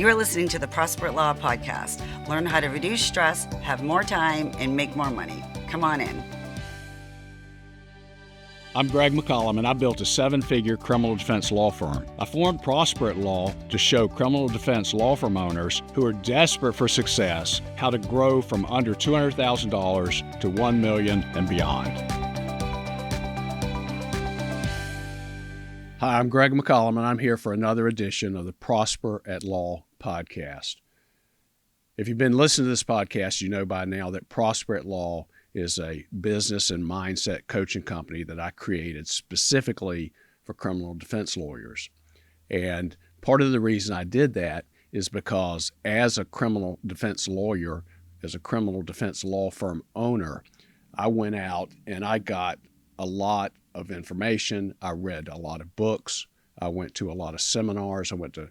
You are listening to the Prosper Law Podcast. Learn how to reduce stress, have more time, and make more money. Come on in. I'm Greg McCollum, and I built a 7-figure criminal defense law firm. I formed Prosper Law to show criminal defense law firm owners who are desperate for success how to grow from under $200,000 to $1 million and beyond. Hi, I'm Greg McCollum, and I'm here for another edition of the Prosper at Law podcast. If you've been listening to this podcast, you know by now that Prosper at Law is a business and mindset coaching company that I created specifically for criminal defense lawyers. And part of the reason I did that is because as a criminal defense lawyer, as a criminal defense law firm owner, I went out and I got a lot of information. I read a lot of books. I went to a lot of seminars. I went to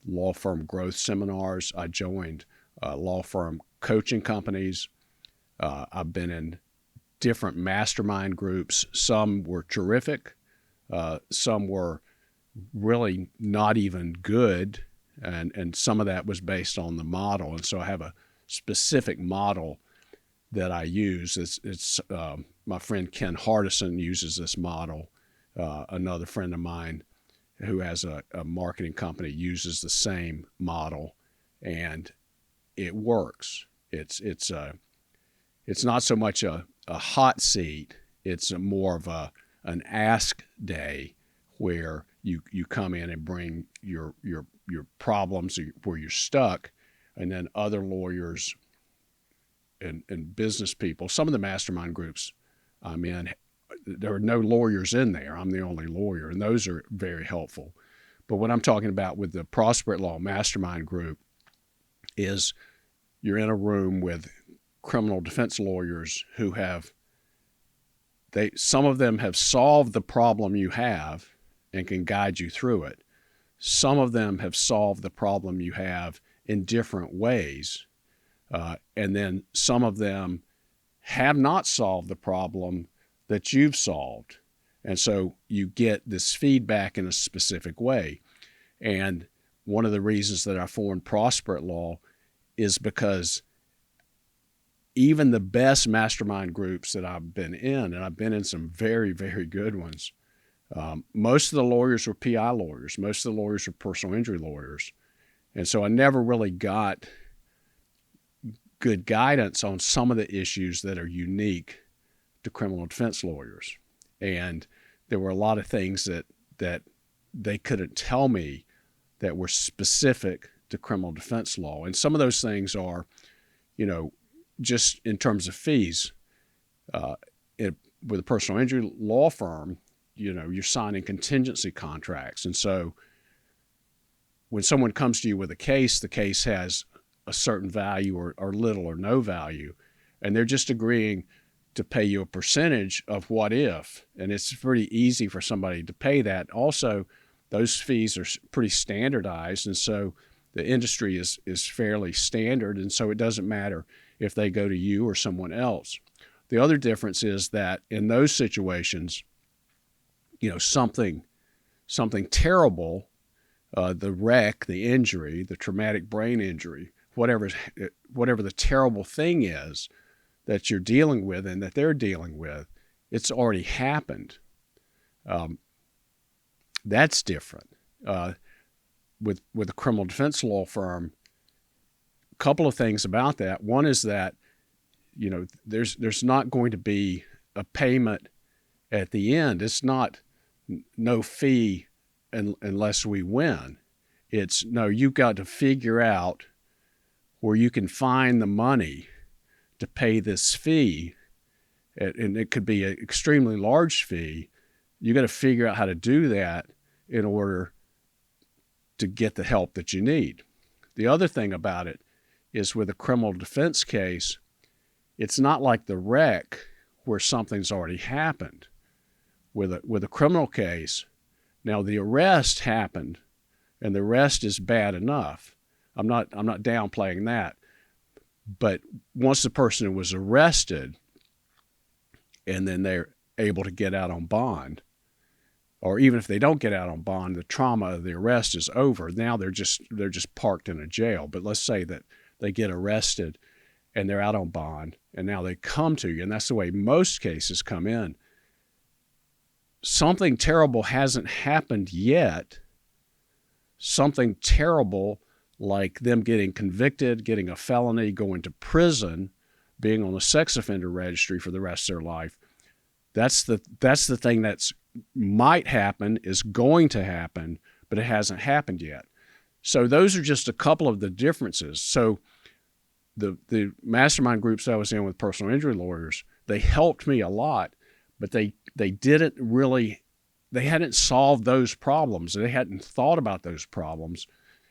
law firm growth seminars. I joined law firm coaching companies. I've been in different mastermind groups. Some were terrific. Some were really not even good. And some of that was based on the model. And so I have a specific model that I use. It's my friend Ken Hardison uses this model. Another friend of mine who has a marketing company uses the same model, and it works. It's not so much a hot seat. It's more of an ask day where you come in and bring your problems where you're stuck, and then other lawyers and business people. Some of the mastermind groups I'm in, there are no lawyers in there. I'm the only lawyer, and those are very helpful. But what I'm talking about with the Prosper Law Mastermind Group is you're in a room with criminal defense lawyers who some of them have solved the problem you have and can guide you through it. Some of them have solved the problem you have in different ways. And then some of them have not solved the problem that you've solved. And so you get this feedback in a specific way. And one of the reasons that I formed Prosper Law is because even the best mastermind groups that I've been in, and I've been in some very, very good ones, most of the lawyers were PI lawyers. Most of the lawyers were personal injury lawyers. And so I never really got good guidance on some of the issues that are unique to criminal defense lawyers. And there were a lot of things that they couldn't tell me that were specific to criminal defense law. And some of those things are, just in terms of fees. With a personal injury law firm, you're signing contingency contracts. And so when someone comes to you with a case, the case has a certain value or little or no value, and they're just agreeing to pay you a percentage of what if. And it's pretty easy for somebody to pay that. Also, those fees are pretty standardized, and so the industry is fairly standard, and so it doesn't matter if they go to you or someone else. The other difference is that in those situations, something terrible, the wreck, the injury, the traumatic brain injury, whatever the terrible thing is that you're dealing with and that they're dealing with, it's already happened. That's different. With a criminal defense law firm, a couple of things about that. One is that, there's not going to be a payment at the end. It's not no fee unless we win. It's no, you've got to figure out where you can find the money to pay this fee, and it could be an extremely large fee. You got to figure out how to do that in order to get the help that you need. The other thing about it is with a criminal defense case, it's not like the wreck where something's already happened. With a criminal case, now the arrest happened, and the arrest is bad enough. I'm not downplaying that. But once the person was arrested and then they're able to get out on bond, or even if they don't get out on bond, the trauma of the arrest is over. Now they're just parked in a jail. But let's say that they get arrested and they're out on bond, and now they come to you, and that's the way most cases come in. Something terrible hasn't happened yet. Something terrible like them getting convicted, getting a felony, going to prison, being on the sex offender registry for the rest of their life. That's the thing that's might happen, is going to happen, but it hasn't happened yet. So those are just a couple of the differences. So the mastermind groups I was in with personal injury lawyers, they helped me a lot, but they didn't really, they hadn't solved those problems. They hadn't thought about those problems,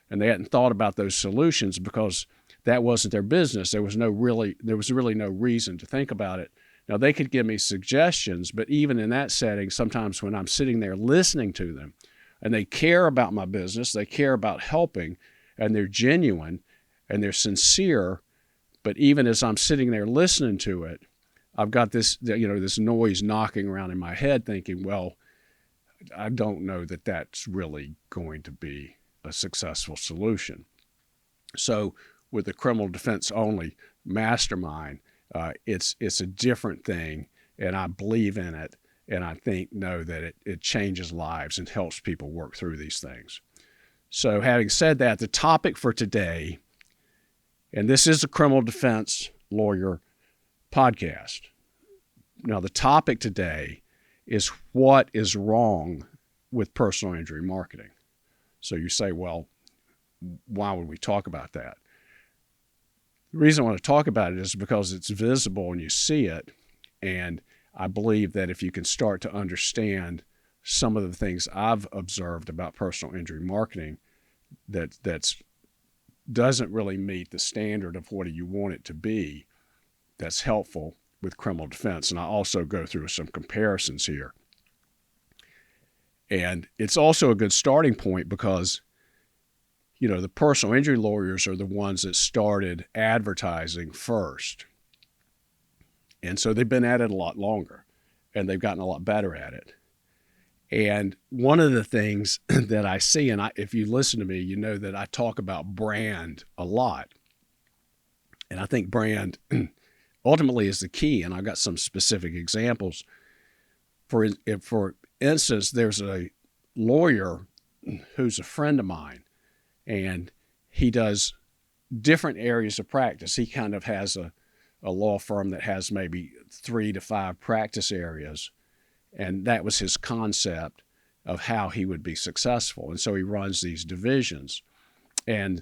and they hadn't thought about those solutions because that wasn't their business. There was really no reason to think about it. Now, they could give me suggestions, but even in that setting, sometimes when I'm sitting there listening to them and they care about my business, they care about helping, and they're genuine and they're sincere, but even as I'm sitting there listening to it, I've got this noise knocking around in my head thinking, well, I don't know that that's really going to be a successful solution. So with the criminal defense only mastermind, it's a different thing, and I believe in it, and I know that it changes lives and helps people work through these things. So having said that, the topic for today, and this is a criminal defense lawyer podcast. Now, the topic today is what is wrong with personal injury marketing. So you say, well, why would we talk about that? The reason I want to talk about it is because it's visible and you see it. And I believe that if you can start to understand some of the things I've observed about personal injury marketing that's doesn't really meet the standard of what you want it to be, that's helpful with criminal defense. And I also go through some comparisons here. And it's also a good starting point because the personal injury lawyers are the ones that started advertising first. And so they've been at it a lot longer, and they've gotten a lot better at it. And one of the things that I see, and if you listen to me, you know that I talk about brand a lot. And I think brand ultimately is the key, and I've got some specific examples. For instance, there's a lawyer who's a friend of mine, and he does different areas of practice. He kind of has a law firm that has maybe 3 to 5 practice areas, and that was his concept of how he would be successful. And so he runs these divisions. And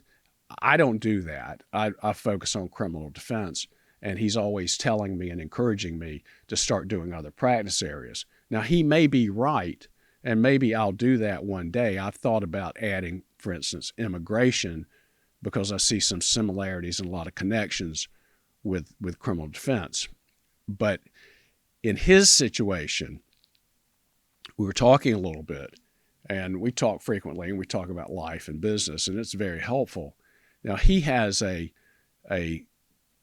I don't do that. I focus on criminal defense, and he's always telling me and encouraging me to start doing other practice areas. Now, he may be right, and maybe I'll do that one day. I've thought about adding, for instance, immigration, because I see some similarities and a lot of connections with criminal defense. But in his situation, we were talking a little bit, and we talk frequently, and we talk about life and business, and it's very helpful. Now, he has a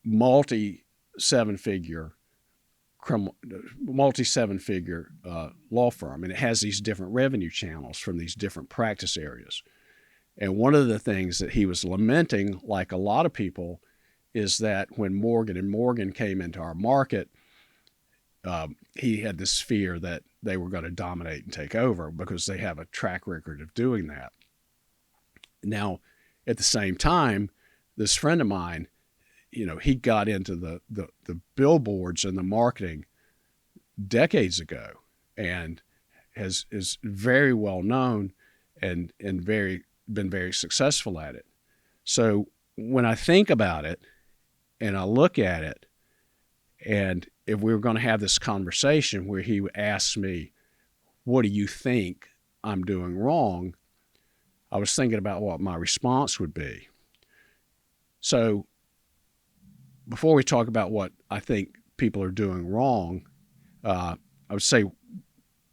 multi-seven-figure law firm, and it has these different revenue channels from these different practice areas. And one of the things that he was lamenting, like a lot of people, is that when Morgan & Morgan came into our market, he had this fear that they were going to dominate and take over because they have a track record of doing that. Now, at the same time, this friend of mine, he got into the billboards and the marketing decades ago, and is very well known and been very successful at it. So when I think about it and I look at it, and if we were going to have this conversation where he asked me, what do you think I'm doing wrong? I was thinking about what my response would be. So before we talk about what I think people are doing wrong, I would say,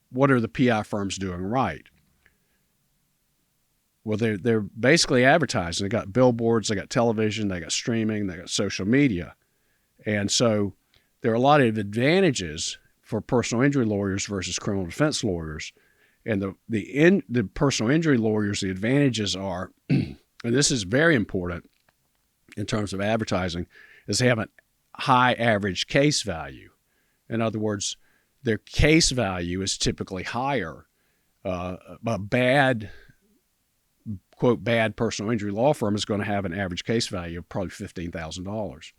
what are the PI firms doing right? Well, they're basically advertising. They got billboards, they got television, they got streaming, they got social media. And so there are a lot of advantages for personal injury lawyers versus criminal defense lawyers. And the personal injury lawyers, the advantages are, and this is very important in terms of advertising, is they have a high average case value. In other words, their case value is typically higher. A bad, quote, bad personal injury law firm is going to have an average case value of probably $15,000.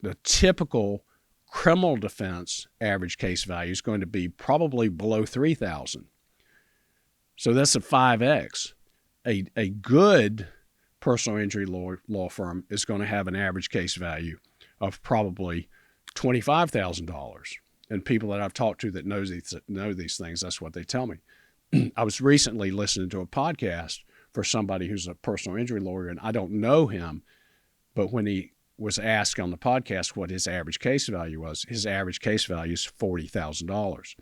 The typical criminal defense average case value is going to be probably below $3,000. So that's a 5X. A good personal injury law firm is going to have an average case value of probably $25,000. And people that I've talked to that know these things, that's what they tell me. I was recently listening to a podcast for somebody who's a personal injury lawyer, and I don't know him, but when he was asked on the podcast what his average case value was, his average case value is $40,000.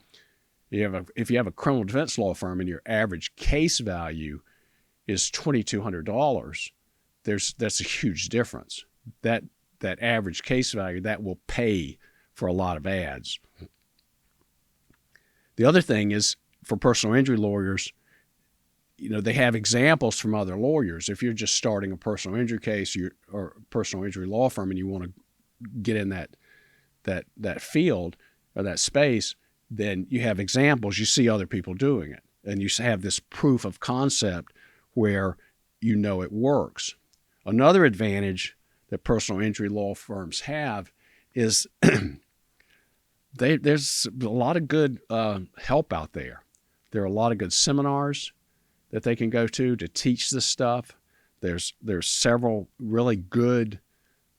If you have a criminal defense law firm and your average case value is $2,200, that's a huge difference. That average case value, that will pay for a lot of ads. The other thing is, for personal injury lawyers, they have examples from other lawyers. If you're just starting a personal injury case or personal injury law firm and you want to get in that field or that space, then you have examples. You see other people doing it, and you have this proof of concept where it works. Another advantage that personal injury law firms have is there's a lot of good help out there. There are a lot of good seminars that they can go to teach this stuff. There's several really good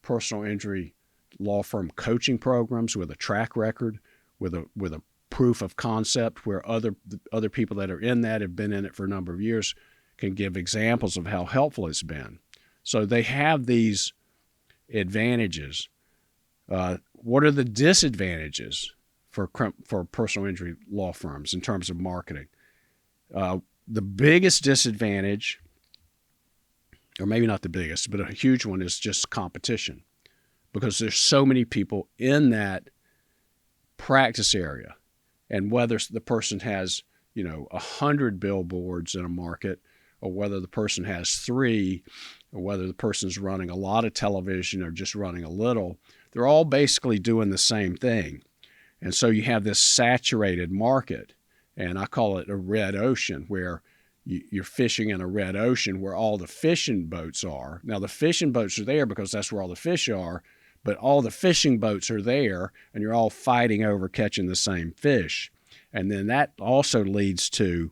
personal injury law firm coaching programs with a track record, with a proof of concept where other people that are in that have been in it for a number of years can give examples of how helpful it's been. So they have these advantages. What are the disadvantages for personal injury law firms in terms of marketing? The biggest disadvantage, or maybe not the biggest, but a huge one, is just competition, because there's so many people in that practice area. And whether the person has 100 billboards in a market, or whether the person has 3, or whether the person's running a lot of television or just running a little, they're all basically doing the same thing. And so you have this saturated market, and I call it a red ocean, where you're fishing in a red ocean where all the fishing boats are. Now, the fishing boats are there because that's where all the fish are, but all the fishing boats are there, and you're all fighting over catching the same fish. And then that also leads to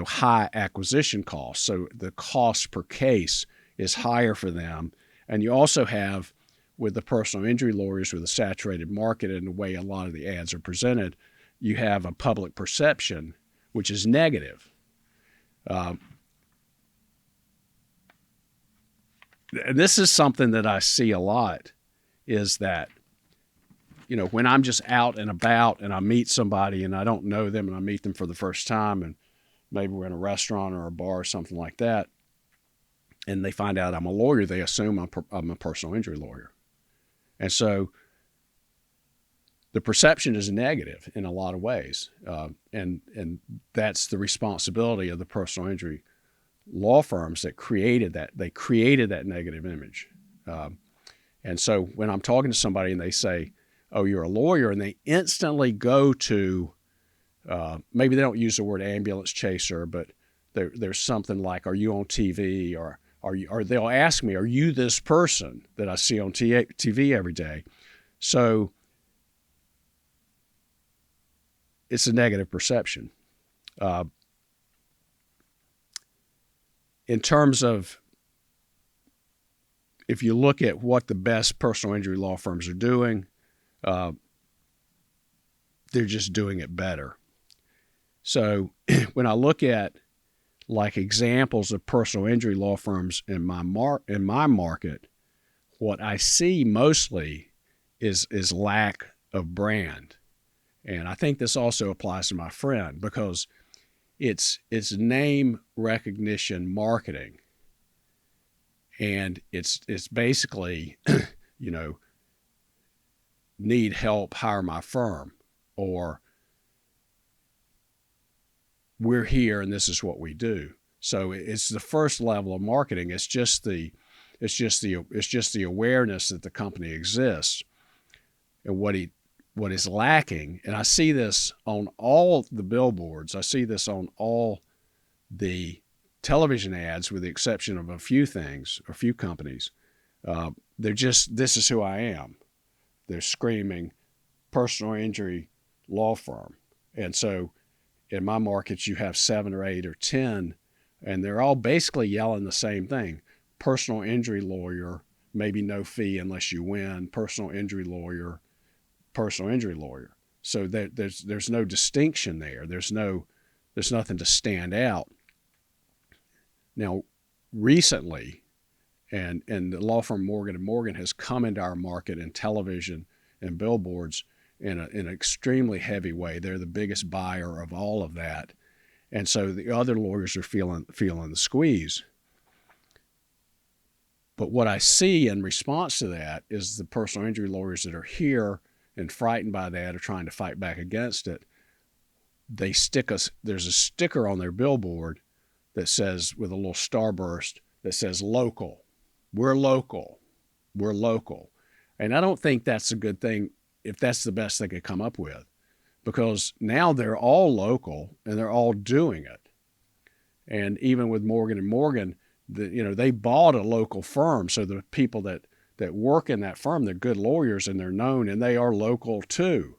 high acquisition costs. So the cost per case is higher for them. And you also have, with the personal injury lawyers, with a saturated market and the way a lot of the ads are presented, you have a public perception which is negative. And this is something that I see a lot, is that when I'm just out and about and I meet somebody and I don't know them and I meet them for the first time, and maybe we're in a restaurant or a bar or something like that, and they find out I'm a lawyer, they assume I'm a personal injury lawyer. And so the perception is negative in a lot of ways. And that's the responsibility of the personal injury law firms that created that. They created that negative image. And so when I'm talking to somebody and they say, "Oh, you're a lawyer," and they instantly go to, maybe they don't use the word ambulance chaser, but there's something like, "Are you on TV?" or they'll ask me, "Are you this person that I see on TV every day?" So it's a negative perception. In terms of, if you look at what the best personal injury law firms are doing, they're just doing it better. So when I look at examples of personal injury law firms in my market, what I see mostly is lack of brand. And I think this also applies to my friend, because it's name recognition marketing. And it's basically, need help, hire my firm, or we're here and this is what we do. So it's the first level of marketing. It's just the awareness that the company exists. And what is lacking, and I see this on all the billboards, I see this on all the television ads with the exception of a few things, a few companies. They're just, this is who I am. They're screaming personal injury law firm. And so in my markets, you have 7 or 8 or 10, and they're all basically yelling the same thing. Personal injury lawyer, maybe no fee unless you win. Personal injury lawyer, personal injury lawyer. So there's no distinction there. There's nothing to stand out. Now, recently, and the law firm Morgan & Morgan has come into our market in television and billboards in an extremely heavy way. They're the biggest buyer of all of that. And so the other lawyers are feeling the squeeze. But what I see in response to that is the personal injury lawyers that are here and frightened by that are trying to fight back against it. They there's a sticker on their billboard that says, with a little starburst, that says local. We're local. We're local. And I don't think that's a good thing if that's the best they could come up with, because now they're all local and they're all doing it. And even with Morgan & Morgan, they bought a local firm. So the people that work in that firm, they're good lawyers and they're known and they are local too.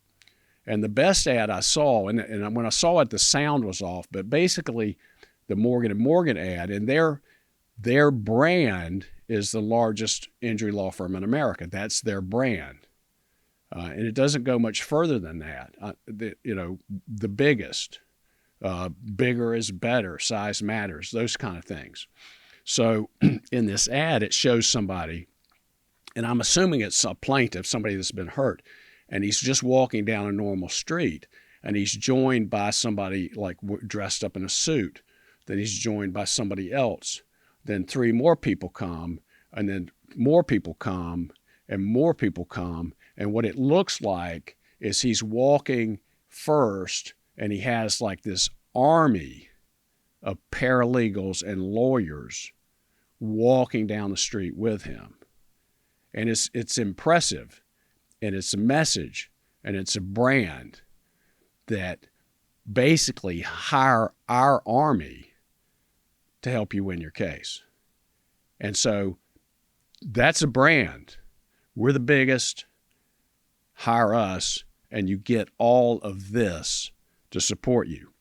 And the best ad I saw, and when I saw it, the sound was off, but basically the Morgan & Morgan ad, and their brand is the largest injury law firm in America. That's their brand. And it doesn't go much further than that. The biggest, bigger is better, size matters, those kind of things. So in this ad, it shows somebody, and I'm assuming it's a plaintiff, somebody that's been hurt, and he's just walking down a normal street, and he's joined by somebody like dressed up in a suit. Then he's joined by somebody else. Then 3 more people come, and then more people come, and more people come. And what it looks like is he's walking first, and he has like this army of paralegals and lawyers walking down the street with him. And it's impressive, and it's a message, and it's a brand that basically hire our army to help you win your case. And so that's a brand. We're the biggest, hire us, and you get all of this to support you.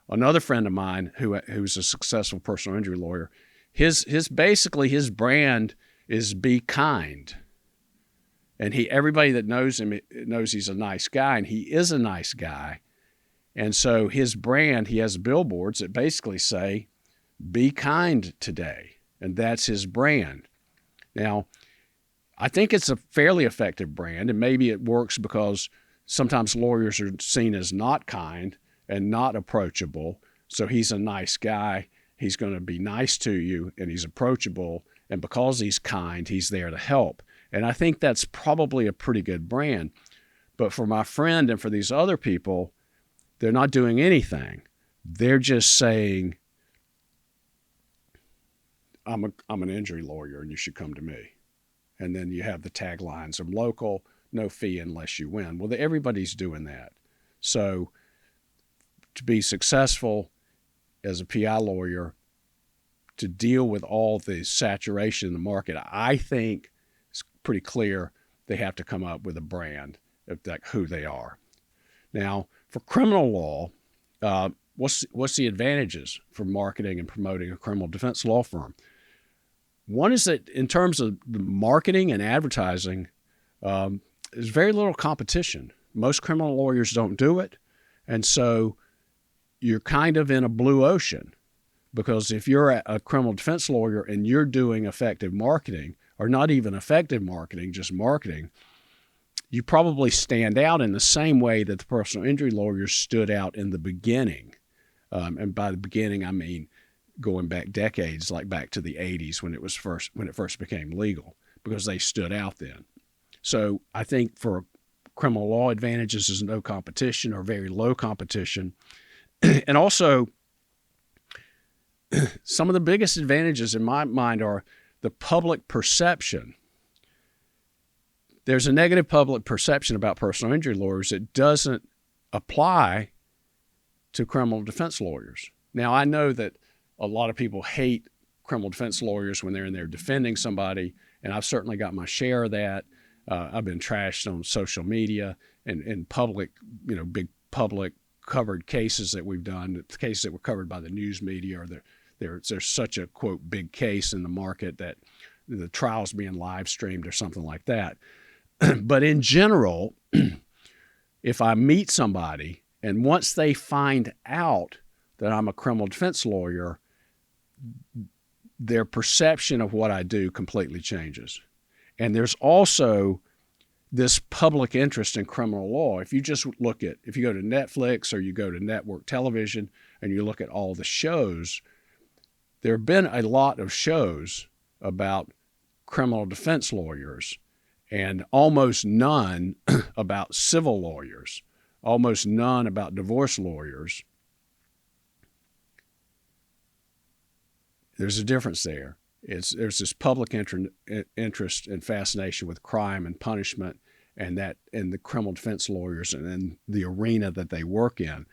Another friend of mine who's a successful personal injury lawyer, his brand is be kind. And everybody that knows him knows he's a nice guy, and he is a nice guy. And so his brand, he has billboards that basically say, be kind today. And that's his brand. Now, I think it's a fairly effective brand, and maybe it works because sometimes lawyers are seen as not kind and not approachable. So he's a nice guy. He's going to be nice to you, and he's approachable. And because he's kind, he's there to help. And I think that's probably a pretty good brand. But for my friend and for these other people, they're not doing anything. They're just saying, I'm an injury lawyer and you should come to me. And then you have the taglines, I'm local, no fee unless you win. Well, everybody's doing that. So to be successful as a PI lawyer, to deal with all the saturation in the market, I think it's pretty clear they have to come up with a brand of who they are. Now, for criminal law, what's the advantages for marketing and promoting a criminal defense law firm? One is that in terms of the marketing and advertising, there's very little competition. Most criminal lawyers don't do it. And so you're kind of in a blue ocean, because if you're a criminal defense lawyer and you're doing effective marketing, or not even effective marketing, just marketing, you probably stand out in the same way that the personal injury lawyers stood out in the beginning. And by the beginning, I mean going back decades, like back to the 80s when it first became legal, because they stood out then. So I think for criminal law advantages is no competition or very low competition. And also some of the biggest advantages in my mind are the public perception. There's a negative public perception about personal injury lawyers that doesn't apply to criminal defense lawyers. Now, I know that a lot of people hate criminal defense lawyers when they're in there defending somebody, and I've certainly got my share of that. I've been trashed on social media and in public, big public covered cases that we've done, the cases that were covered by the news media, or there's such a, quote, big case in the market that the trial's being live streamed or something like that. But in general, if I meet somebody and once they find out that I'm a criminal defense lawyer, their perception of what I do completely changes. And there's also this public interest in criminal law. If you go to Netflix or you go to network television and you look at all the shows, there have been a lot of shows about criminal defense lawyers and almost none about civil lawyers, almost none about divorce lawyers. There's a difference there. There's this public interest and fascination with crime and punishment and the criminal defense lawyers and the arena that they work in.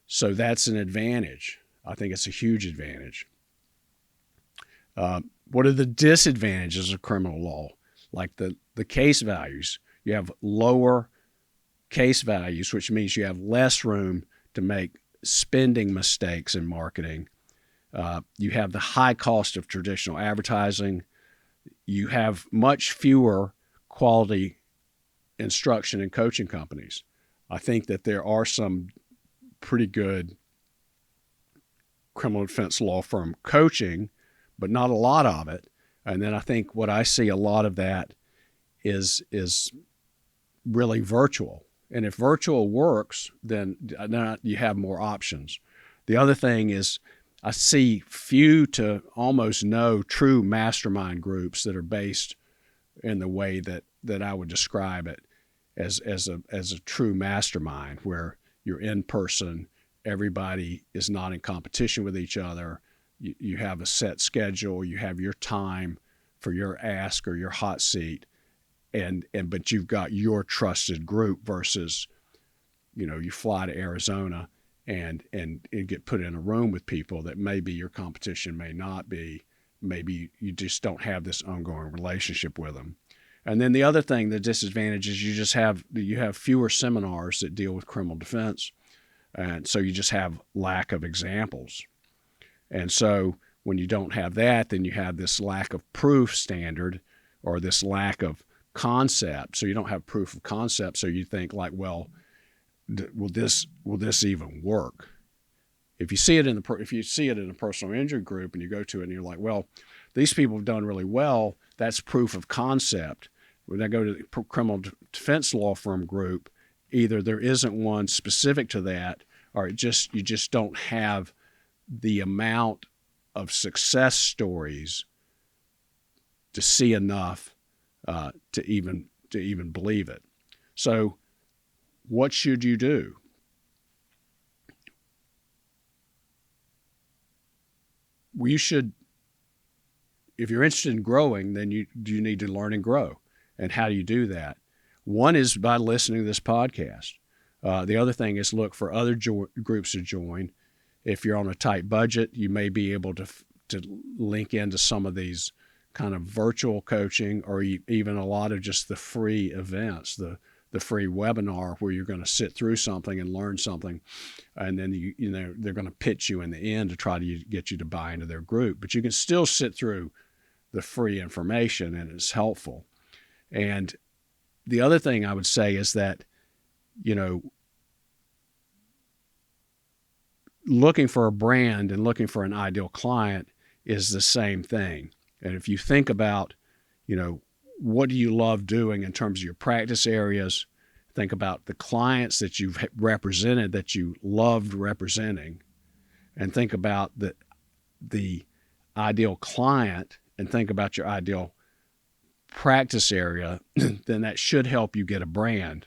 So that's an advantage. I think it's a huge advantage. What are the disadvantages of criminal law? Like the case values. You have lower case values, which means you have less room to make spending mistakes in marketing. You have the high cost of traditional advertising. You have much fewer quality instruction and coaching companies. I think that there are some pretty good criminal defense law firm coaching, but not a lot of it. And then I think what I see a lot of that is really virtual. And if virtual works, then you have more options. The other thing is I see few to almost no true mastermind groups that are based in the way that I would describe it as a true mastermind, where you're in person, everybody is not in competition with each other. You have a set schedule, you have your time for your ask or your hot seat, but you've got your trusted group versus, you fly to Arizona and get put in a room with people that maybe your competition may not be. Maybe you just don't have this ongoing relationship with them. And then the other thing, the disadvantage is you have fewer seminars that deal with criminal defense, and so you just have lack of examples. And so when you don't have that, then you have this lack of proof standard or this lack of concept. So you don't have proof of concept. So you think like, well, will this even work? If you see it in a personal injury group and you go to it and you're like, well, these people have done really well, that's proof of concept. When I go to the criminal defense law firm group, either there isn't one specific to that, or you just don't have the amount of success stories to see enough to even believe it. So what should you do? You should, if you're interested in growing, then you need to learn and grow. And how do you do that? One is by listening to this podcast. The other thing is look for other groups to join. If you're on a tight budget, you may be able to link into some of these kind of virtual coaching, or even a lot of just the free events, the free webinar where you're going to sit through something and learn something, and then they're going to pitch you in the end to try to get you to buy into their group. But you can still sit through the free information, and it's helpful. And the other thing I would say is that, looking for a brand and looking for an ideal client is the same thing. And if you think about, what do you love doing in terms of your practice areas, think about the clients that you've represented that you loved representing, and think about the ideal client and think about your ideal practice area, then that should help you get a brand.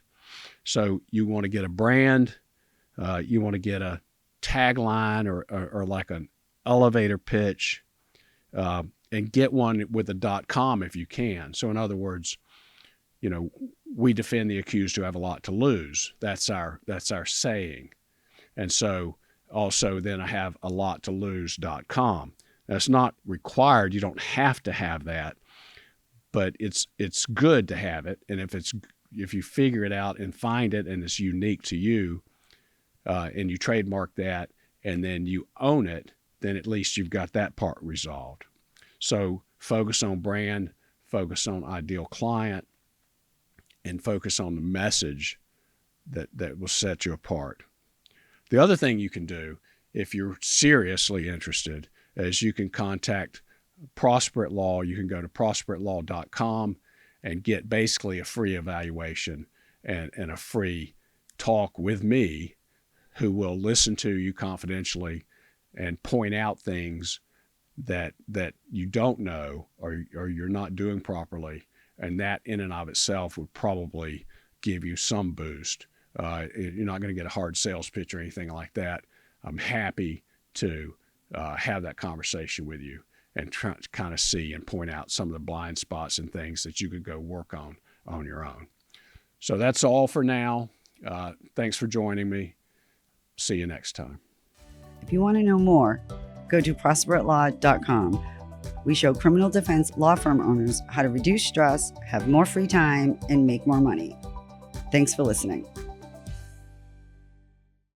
So you want to get a brand, you want to get a tagline or like elevator pitch, and get one with a .com if you can. So in other words, we defend the accused who have a lot to lose. That's our saying. And so also then I have a lot to lose.com. That's not required. You don't have to have that, but it's good to have it. And if you figure it out and find it and it's unique to you, and you trademark that and then you own it, then at least you've got that part resolved. So focus on brand, focus on ideal client, and focus on the message that will set you apart. The other thing you can do, if you're seriously interested, is you can contact Prosperate Law. You can go to prosperateLaw.com and get basically a free evaluation and a free talk with me, who will listen to you confidentially and point out things that you don't know or you're not doing properly. And that in and of itself would probably give you some boost. You're not going to get a hard sales pitch or anything like that. I'm happy to have that conversation with you and try to kind of see and point out some of the blind spots and things that you could go work on your own. So that's all for now. Thanks for joining me. See you next time. If you want to know more, go to prosperateLaw.com. We show criminal defense law firm owners how to reduce stress, have more free time, and make more money. Thanks for listening.